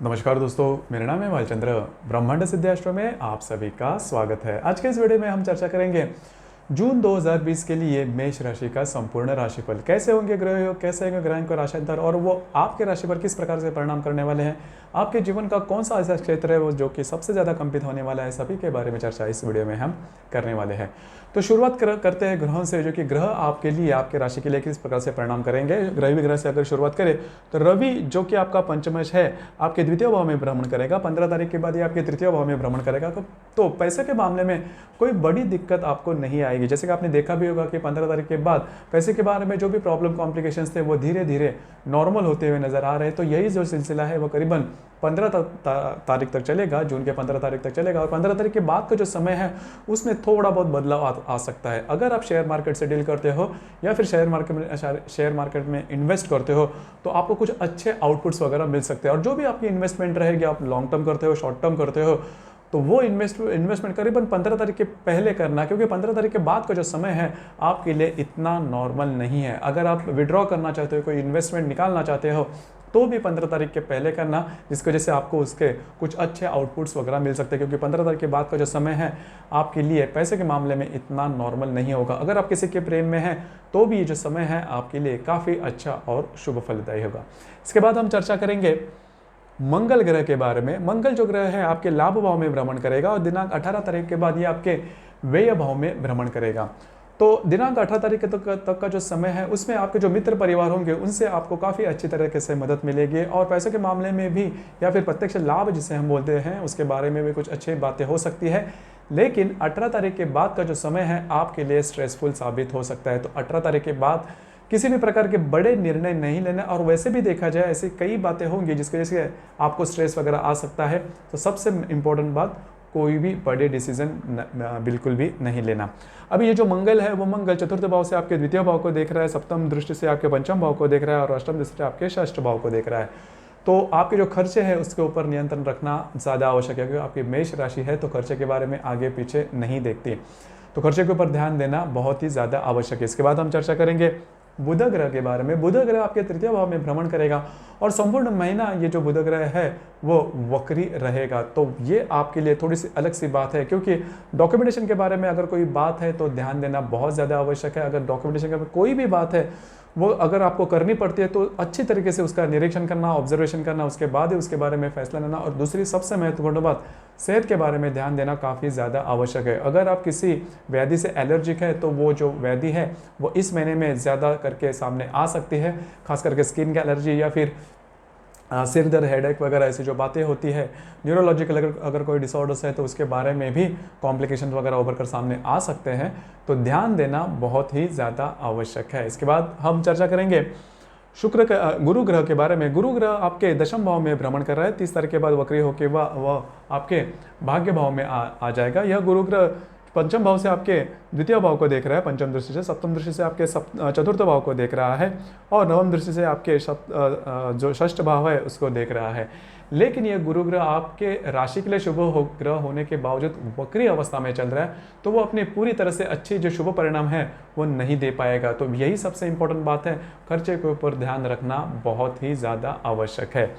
नमस्कार दोस्तों, मेरा नाम है भालचंद्र। ब्रह्मांड सिद्धाश्रम में आप सभी का स्वागत है। आज के इस वीडियो में हम चर्चा करेंगे जून 2020 के लिए मेष राशि का संपूर्ण राशिफल। कैसे होंगे ग्रह योग, कैसे होंगे ग्रहों का राशिफल और वो आपके राशि पर किस प्रकार से परिणाम करने वाले हैं। आपके जीवन का कौन सा ऐसा क्षेत्र है वो जो कि सबसे ज़्यादा कंपित होने वाला है, सभी के बारे में चर्चा इस वीडियो में हम करने वाले हैं। तो शुरुआत करते हैं ग्रहों से, जो कि ग्रह आपके लिए, आपके राशि के लिए किस प्रकार से परिणाम करेंगे। रवि ग्रह से अगर शुरुआत करें तो रवि जो कि आपका पंचमश है, आपके द्वितीय भाव में भ्रमण करेगा। 15 तारीख के बाद ये आपके तृतीय भाव में भ्रमण करेगा। तो पैसे के मामले में कोई बड़ी दिक्कत आपको नहीं आएगी। जैसे कि आपने देखा भी होगा कि 15 तारीख के बाद पैसे के बारे में जो भी प्रॉब्लम कॉम्प्लिकेशंस थे वो धीरे धीरे नॉर्मल होते हुए नजर आ रहे हैं। तो यही जो सिलसिला है वो करीबन 15 तारीख तक चलेगा, जून के 15 तारीख तक चलेगा। और 15 तारीख के बाद का जो समय है उसमें थोड़ा बहुत बदलाव आ सकता है। अगर आप शेयर मार्केट से डील करते हो या फिर शेयर मार्केट में इन्वेस्ट करते हो तो आपको कुछ अच्छे आउटपुट्स वगैरह मिल सकते हैं। और जो भी आपकी इन्वेस्टमेंट रहेगी, आप लॉन्ग टर्म करते हो, शॉर्ट टर्म करते हो, तो वो इन्वेस्टमेंट करीबन 15 तारीख के पहले करना, क्योंकि 15 तारीख के बाद का जो समय है आपके लिए इतना नॉर्मल नहीं है। अगर आप विड्रॉ करना चाहते हो, कोई इन्वेस्टमेंट निकालना चाहते हो, तो भी 15 तारीख के पहले करना, जिसकी वजह से आपको उसके कुछ अच्छे आउटपुट्स वगैरह मिल सकते हैं। क्योंकि 15 तारीख के बाद का जो समय है आपके लिए पैसे के मामले में इतना नॉर्मल नहीं होगा। अगर आप किसी के प्रेम में हैं तो भी ये जो समय है आपके लिए काफ़ी अच्छा और शुभ फलदायी होगा। इसके बाद हम चर्चा करेंगे मंगल ग्रह के बारे में। मंगल जो ग्रह है आपके लाभ भाव में भ्रमण करेगा और दिनांक 18 तारीख के बाद ये आपके व्यय भाव में भ्रमण करेगा। तो दिनांक 18 तारीख तक का जो समय है उसमें आपके जो मित्र परिवार होंगे उनसे आपको काफ़ी अच्छी तरीके से मदद मिलेगी। और पैसों के मामले में भी या फिर प्रत्यक्ष लाभ जिसे हम बोलते हैं उसके बारे में भी कुछ अच्छी बातें हो सकती है। लेकिन 18 तारीख के बाद का जो समय है आपके लिए स्ट्रेसफुल साबित हो सकता है। तो 18 तारीख के बाद किसी भी प्रकार के बड़े निर्णय नहीं लेना। और वैसे भी देखा जाए ऐसी कई बातें होंगी जिसकी वजह से आपको स्ट्रेस वगैरह आ सकता है। तो सबसे इम्पोर्टेंट बात, कोई भी बड़े डिसीजन बिल्कुल भी नहीं लेना। अभी ये जो मंगल है वो मंगल चतुर्थ भाव से आपके द्वितीय भाव को देख रहा है, सप्तम दृष्टि से आपके पंचम भाव को देख रहा है और अष्टम दृष्टि से आपके षष्ठ भाव को देख रहा है। तो आपके जो खर्चे हैं उसके ऊपर नियंत्रण रखना ज़्यादा आवश्यक है, क्योंकि आपकी मेष राशि है तो खर्चे के बारे में आगे पीछे नहीं देखती। तो खर्चे के ऊपर ध्यान देना बहुत ही ज़्यादा आवश्यक है। इसके बाद हम चर्चा करेंगे बुध ग्रह के बारे में। बुध ग्रह आपके तृतीय भाव में भ्रमण करेगा और संपूर्ण महीना ये जो बुध ग्रह है वो वक्री रहेगा। तो ये आपके लिए थोड़ी सी अलग सी बात है, क्योंकि डॉक्यूमेंटेशन के बारे में अगर कोई बात है तो ध्यान देना बहुत ज़्यादा आवश्यक है। अगर डॉक्यूमेंटेशन के कोई भी बात है वो अगर आपको करनी पड़ती है तो अच्छी तरीके से उसका निरीक्षण करना, ऑब्जर्वेशन करना, उसके बाद ही उसके बारे में फैसला लेना। और दूसरी सबसे महत्वपूर्ण बात, सेहत के बारे में ध्यान देना काफ़ी ज़्यादा आवश्यक है। अगर आप किसी व्याधि से एलर्जिक है तो वो जो व्याधि है वो इस महीने में ज़्यादा करके सामने आ सकती है, खास करके स्किन की एलर्जी या फिर सिर दर्द, हेडेक वगैरह ऐसी जो बातें होती है। न्यूरोलॉजिकल अगर कोई डिसऑर्डर्स है तो उसके बारे में भी कॉम्प्लिकेशन वगैरह उभर कर सामने आ सकते हैं। तो ध्यान देना बहुत ही ज़्यादा आवश्यक है। इसके बाद हम चर्चा करेंगे गुरु ग्रह के बारे में। गुरु ग्रह आपके दशम भाव में भ्रमण कर रहा है। 30 तारीख के बाद वक्री होकर वह आपके भाग्य भाव में आ जाएगा। यह गुरु ग्रह पंचम भाव से आपके द्वितीय भाव को देख रहा है पंचम दृष्टि से, सप्तम दृष्टि से आपके चतुर्थ भाव को देख रहा है और नवम दृष्टि से आपके जो षष्ठ भाव है उसको देख रहा है। लेकिन यह गुरु ग्रह आपके राशि के लिए शुभ ग्रह होने के बावजूद वक्री अवस्था में चल रहा है, तो वो अपनी पूरी तरह से अच्छी जो शुभ परिणाम है वो नहीं दे पाएगा। तो यही सबसे इंपॉर्टेंट बात है, खर्चे के ऊपर ध्यान रखना बहुत ही ज़्यादा आवश्यक है।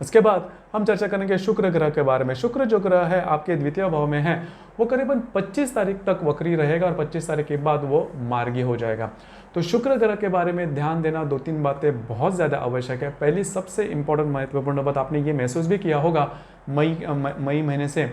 उसके बाद हम चर्चा करेंगे शुक्र ग्रह के बारे में। शुक्र जो ग्रह है आपके द्वितीय भाव में है, वो करीबन 25 तारीख तक वक्री रहेगा और 25 तारीख के बाद वो मार्गी हो जाएगा। तो शुक्र ग्रह के बारे में ध्यान देना 2-3 बातें बहुत ज़्यादा आवश्यक है। पहली सबसे इंपॉर्टेंट महत्वपूर्ण बात, आपने ये महसूस भी किया होगा मई महीने से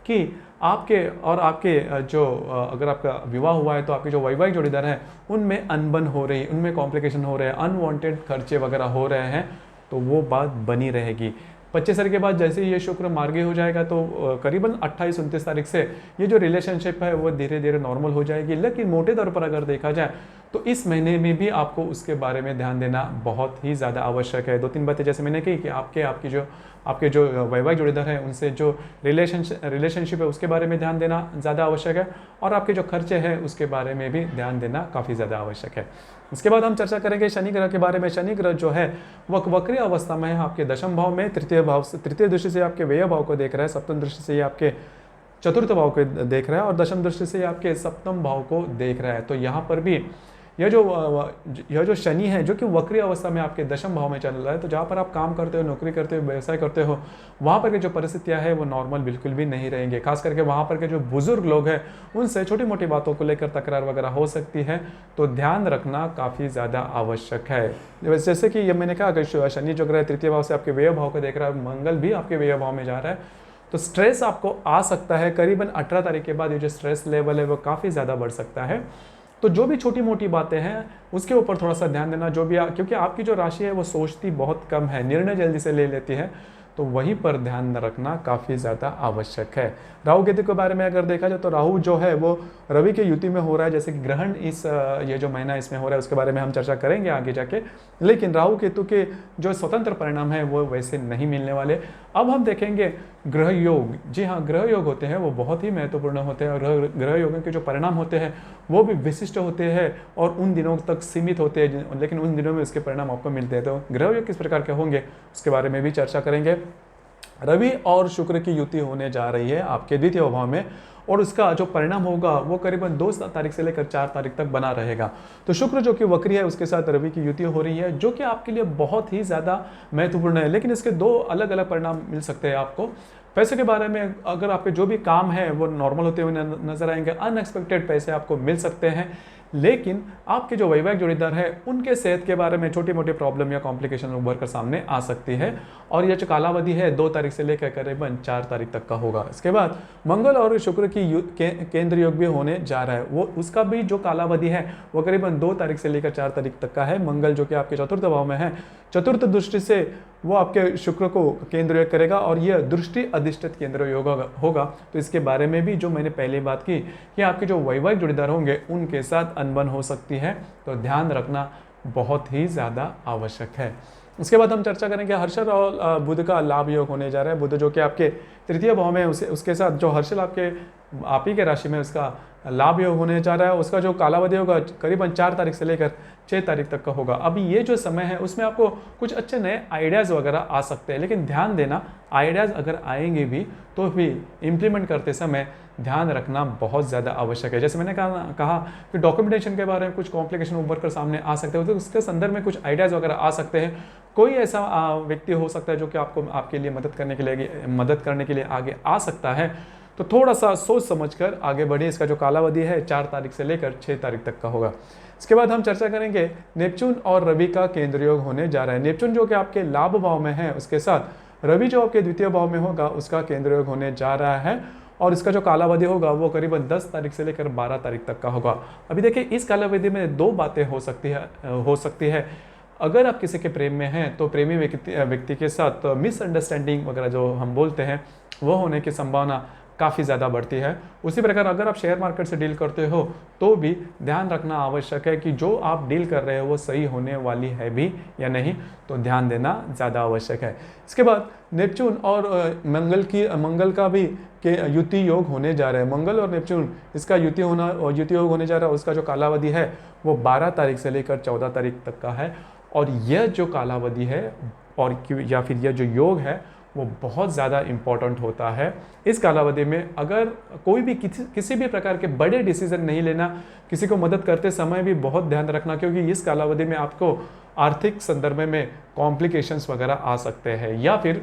कि आपके जो अगर आपका विवाह हुआ है तो आपके जो वैवाहिक जोड़ीदार हैं उनमें अनबन हो रही, उनमें कॉम्प्लिकेशन हो रहे हैं, अनवांटेड खर्चे वगैरह हो रहे हैं, तो वो बात बनी रहेगी। 25 तारीख के बाद जैसे ही ये शुक्र मार्गी हो जाएगा तो करीबन 28-29 तारीख से ये जो रिलेशनशिप है वो धीरे धीरे नॉर्मल हो जाएगी। लेकिन मोटे तौर पर अगर देखा जाए तो इस महीने में भी आपको उसके बारे में ध्यान देना बहुत ही ज़्यादा आवश्यक है। 2-3 बातें जैसे मैंने कही कि आपके जो वैवाहिक जोड़ीदार हैं उनसे जो रिलेशनशिप है उसके बारे में ध्यान देना ज़्यादा आवश्यक है और आपके जो खर्चे हैं उसके बारे में भी ध्यान देना काफ़ी ज़्यादा आवश्यक है। इसके बाद हम चर्चा करेंगे शनि ग्रह के बारे में। शनि ग्रह जो है वह वक्री अवस्था में है आपके दशम भाव में, तृतीय दृष्टि से आपके व्यय भाव को देख रहा है, सप्तम दृष्टि से आपके चतुर्थ भाव को देख रहा है और दशम दृष्टि से आपके सप्तम भाव को देख रहा है। तो यहाँ पर भी यह जो शनि है जो कि वक्री अवस्था में आपके दशम भाव में चल रहा है, तो जहाँ पर आप काम करते हो, नौकरी करते हो, व्यवसाय करते हो, वहाँ पर की जो परिस्थितियाँ हैं वो नॉर्मल बिल्कुल भी नहीं रहेंगे। खास करके वहाँ पर के जो बुजुर्ग लोग हैं उनसे छोटी मोटी बातों को लेकर तकरार वगैरह हो सकती है, तो ध्यान रखना काफ़ी ज़्यादा आवश्यक है। जैसे कि ये मैंने कहा कि शनि जो ग्रह तृतीय भाव से आपके व्यय भाव को देख रहा है, मंगल भी आपके व्यय भाव में जा रहा है, तो स्ट्रेस आपको आ सकता है। करीबन 18 तारीख के बाद ये जो स्ट्रेस लेवल है वो काफ़ी ज़्यादा बढ़ सकता है। तो जो भी छोटी मोटी बातें हैं उसके ऊपर थोड़ा सा ध्यान देना, क्योंकि आपकी जो राशि है वो सोचती बहुत कम है, निर्णय जल्दी से ले लेती है, तो वहीं पर ध्यान रखना काफ़ी ज़्यादा आवश्यक है। राहु केतु के बारे में अगर देखा जाए तो राहु जो है वो रवि के युति में हो रहा है, जैसे कि ग्रहण ये जो महीना इसमें हो रहा है उसके बारे में हम चर्चा करेंगे आगे जाके, लेकिन राहु केतु के जो स्वतंत्र परिणाम है वो वैसे नहीं मिलने वाले। अब हम देखेंगे ग्रह योग। जी हाँ, ग्रह योग होते हैं वो बहुत ही महत्वपूर्ण होते हैं, और ग्रह योगों के जो परिणाम होते हैं वो भी विशिष्ट होते हैं और उन दिनों तक सीमित होते हैं, लेकिन उन दिनों में उसके परिणाम आपको मिलते हैं। तो ग्रह योग किस प्रकार के होंगे उसके बारे में भी चर्चा करेंगे। रवि और शुक्र की युति होने जा रही है आपके द्वितीय भाव में, और उसका जो परिणाम होगा वो करीबन 2 तारीख से लेकर 4 तारीख तक बना रहेगा। तो शुक्र जो कि वक्री है उसके साथ रवि की युति हो रही है, जो कि आपके लिए बहुत ही ज़्यादा महत्वपूर्ण है, लेकिन इसके 2 अलग अलग परिणाम मिल सकते हैं आपको। पैसे के बारे में अगर आपके जो भी काम है वो नॉर्मल होते हुए नजर आएंगे, अनएक्सपेक्टेड पैसे आपको मिल सकते हैं, लेकिन आपके जो वैवाहिक जोड़ीदार है उनके सेहत के बारे में छोटी मोटी प्रॉब्लम या कॉम्प्लिकेशन उभर कर सामने आ सकती है, और यह जो कालावधि है 2 तारीख से लेकर करीबन 4 तारीख तक का होगा। इसके बाद मंगल और शुक्र की केंद्र योग भी होने जा रहा है, वो उसका भी जो कालावधि है वो करीबन 2 तारीख से लेकर 4 तारीख तक का है। मंगल जो कि आपके चतुर्थ भाव में है, चतुर्थ दृष्टि से वो आपके शुक्र को केंद्र योग करेगा, और यह दृष्टि अधिष्ठित केंद्र योग होगा। तो इसके बारे में भी जो मैंने पहले बात की कि आपके जो वैवाहिक जोड़ीदार होंगे उनके साथ अनबन हो सकती है, तो ध्यान रखना बहुत ही ज़्यादा आवश्यक है। उसके बाद हम चर्चा करेंगे हर्षल और बुध का लाभ योग होने जा रहा है। बुध जो कि आपके तृतीय भाव में, उसके साथ जो हर्षल आप ही के राशि में उसका लाभ योग होने जा रहा है, उसका जो कालावधि होगा करीबन 4 तारीख से लेकर 6 तारीख तक का होगा। अभी ये जो समय है उसमें आपको कुछ अच्छे नए आइडियाज़ वगैरह आ सकते हैं, लेकिन ध्यान देना आइडियाज़ अगर आएंगे भी तो भी इम्प्लीमेंट करते समय ध्यान रखना बहुत ज़्यादा आवश्यक है। जैसे मैंने कहा कि डॉक्यूमेंटेशन के बारे में कुछ कॉम्प्लिकेशन उभर कर सामने आ सकते हैं, तो उसके संदर्भ में कुछ आइडियाज़ वगैरह आ सकते हैं। कोई ऐसा व्यक्ति हो सकता है जो कि आपके लिए मदद करने के लिए आगे आ सकता है, तो थोड़ा सा सोच समझकर आगे बढ़िए। इसका जो कालावधि है 4 तारीख से लेकर 6 तारीख तक का होगा। इसके बाद हम चर्चा करेंगे नेपच्यून और रवि का केंद्र योग होने जा रहा है। नेपच्यून जो कि आपके लाभ भाव में है, उसके साथ रवि जो आपके द्वितीय भाव में होगा उसका केंद्र योग होने जा रहा है, और इसका जो कालावधि होगा वो करीबन 10 तारीख से लेकर 12 तारीख तक का होगा। अभी देखिए इस कालावधि में 2 बातें हो सकती है। अगर आप किसी के प्रेम में हैं तो प्रेमी व्यक्ति के साथ मिसअंडरस्टैंडिंग वगैरह जो हम बोलते हैं वो होने की संभावना काफ़ी ज़्यादा बढ़ती है। उसी प्रकार अगर आप शेयर मार्केट से डील करते हो तो भी ध्यान रखना आवश्यक है कि जो आप डील कर रहे हो वो सही होने वाली है भी या नहीं, तो ध्यान देना ज़्यादा आवश्यक है। इसके बाद नेपच्यून और मंगल का भी युति योग होने जा रहा है। मंगल और नेपच्यून इसका युति योग होने जा रहा है। उसका जो कालावधि है वो 12 तारीख से लेकर 14 तारीख तक का है, और यह जो कालावधि है या फिर यह जो योग है वो बहुत ज़्यादा इम्पॉर्टेंट होता है। इस कालावधि में अगर कोई भी किसी भी प्रकार के बड़े डिसीजन नहीं लेना, किसी को मदद करते समय भी बहुत ध्यान रखना, क्योंकि इस कालावधि में आपको आर्थिक संदर्भ में कॉम्प्लिकेशंस वगैरह आ सकते हैं, या फिर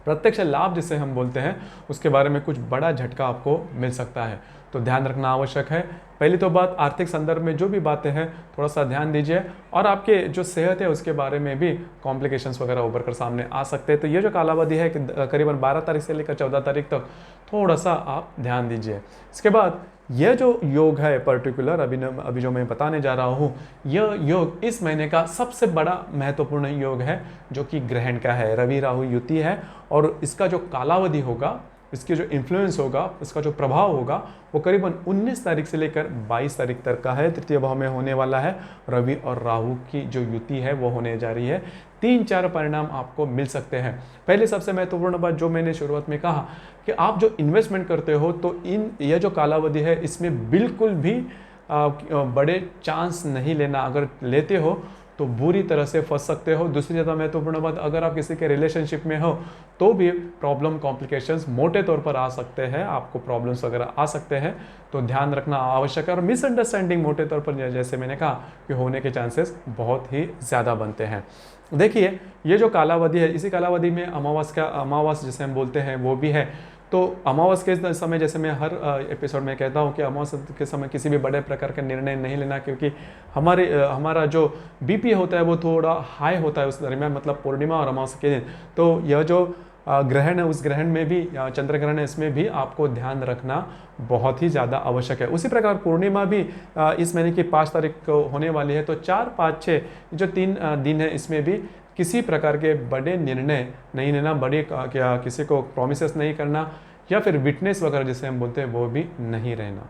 प्रत्यक्ष लाभ जिसे हम बोलते हैं उसके बारे में कुछ बड़ा झटका आपको मिल सकता है, तो ध्यान रखना आवश्यक है। पहली तो बात, आर्थिक संदर्भ में जो भी बातें हैं थोड़ा सा ध्यान दीजिए, और आपके जो सेहत है उसके बारे में भी कॉम्प्लिकेशंस वगैरह उभर कर सामने आ सकते हैं। तो ये जो कालावधि है कि करीबन 12 तारीख से लेकर 14 तारीख तक थोड़ा सा आप ध्यान दीजिए। इसके बाद यह जो योग है पर्टिकुलर अभी जो मैं बताने जा रहा हूँ, यह योग इस महीने का सबसे बड़ा महत्वपूर्ण योग है, जो कि ग्रहण का है। रवि राहु युति है, और इसका जो कालावधि होगा, इसके जो इन्फ्लुएंस होगा, इसका जो प्रभाव होगा वो करीबन 19 तारीख से लेकर 22 तारीख तक का है। तृतीय भाव में होने वाला है। रवि और राहु की जो युति है वो होने जा रही है। 3-4 परिणाम आपको मिल सकते हैं। पहले सबसे महत्वपूर्ण बात जो मैंने शुरुआत में कहा कि आप जो इन्वेस्टमेंट करते हो तो यह जो कालावधि है इसमें बिल्कुल भी बड़े चांस नहीं लेना। अगर लेते हो तो बुरी तरह से फंस सकते हो। दूसरी ज़्यादा महत्वपूर्ण बात, अगर आप किसी के रिलेशनशिप में हो तो भी प्रॉब्लम कॉम्प्लिकेशंस मोटे तौर पर आ सकते हैं, आपको प्रॉब्लम्स वगैरह आ सकते हैं, तो ध्यान रखना आवश्यक है। और मिसअंडरस्टैंडिंग मोटे तौर पर जैसे मैंने कहा कि होने के चांसेस बहुत ही ज़्यादा बनते हैं। देखिए ये जो कालावधि है, इसी कालावधि में अमावस जिसे हम बोलते हैं वो भी है। तो अमावस के समय, जैसे मैं हर एपिसोड में कहता हूँ कि अमावस के समय किसी भी बड़े प्रकार का निर्णय नहीं लेना, क्योंकि हमारा जो बीपी होता है वो थोड़ा हाई होता है उस दरमियान, मतलब पूर्णिमा और अमावस्या के दिन। तो यह जो ग्रहण है, उस ग्रहण में भी, चंद्र ग्रहण है, इसमें भी आपको ध्यान रखना बहुत ही ज़्यादा आवश्यक है। उसी प्रकार पूर्णिमा भी इस महीने की 5 तारीख को होने वाली है। तो 4, 5, 6 जो 3 दिन है, इसमें भी किसी प्रकार के बड़े निर्णय नहीं लेना, बड़े क्या किसी को प्रॉमिसेस नहीं करना, या फिर विटनेस वगैरह जिसे हम बोलते हैं वो भी नहीं रहना।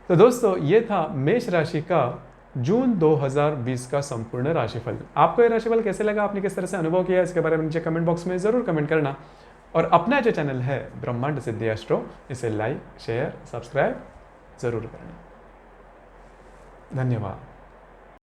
तो दोस्तों ये था मेष राशि का जून 2020 का संपूर्ण राशिफल। आपको ये राशिफल कैसे लगा, आपने किस तरह से अनुभव किया, इसके बारे में नीचे कमेंट बॉक्स में ज़रूर कमेंट करना। और अपना जो चैनल है ब्रह्मांड सिद्धि एस्ट्रो, इसे लाइक, शेयर, सब्सक्राइब ज़रूर करना। धन्यवाद।